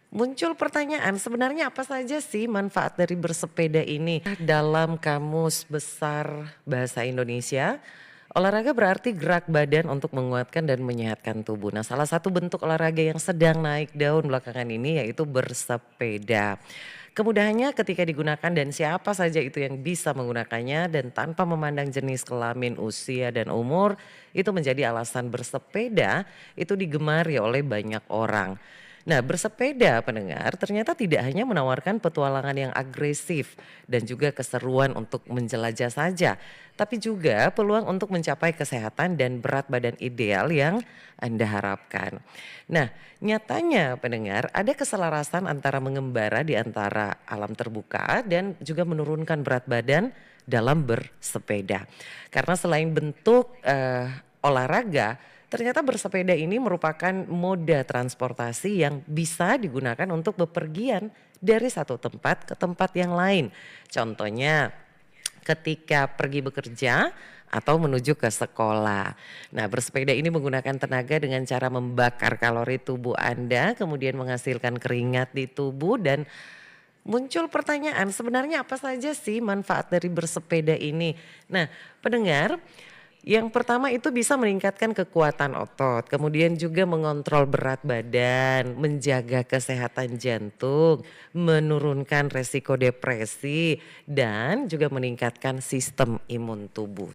Muncul pertanyaan, sebenarnya apa saja sih manfaat dari bersepeda ini? Dalam Kamus Besar Bahasa Indonesia, olahraga berarti gerak badan untuk menguatkan dan menyehatkan tubuh. Nah, salah satu bentuk olahraga yang sedang naik daun belakangan ini yaitu bersepeda. Kemudahannya ketika digunakan dan siapa saja itu yang bisa menggunakannya dan tanpa memandang jenis kelamin, usia, dan umur, itu menjadi alasan bersepeda itu digemari oleh banyak orang. Nah, bersepeda pendengar ternyata tidak hanya menawarkan petualangan yang agresif dan juga keseruan untuk menjelajah saja, tapi juga peluang untuk mencapai kesehatan dan berat badan ideal yang Anda harapkan. Nah, nyatanya pendengar ada keselarasan antara mengembara di antara alam terbuka dan juga menurunkan berat badan dalam bersepeda. Karena selain bentuk olahraga, ternyata bersepeda ini merupakan moda transportasi yang bisa digunakan untuk bepergian dari satu tempat ke tempat yang lain. Contohnya ketika pergi bekerja atau menuju ke sekolah. Nah, bersepeda ini menggunakan tenaga dengan cara membakar kalori tubuh Anda, kemudian menghasilkan keringat di tubuh dan muncul pertanyaan, sebenarnya apa saja sih manfaat dari bersepeda ini? Nah, pendengar, yang pertama itu bisa meningkatkan kekuatan otot, kemudian juga mengontrol berat badan, menjaga kesehatan jantung, menurunkan resiko depresi, dan juga meningkatkan sistem imun tubuh.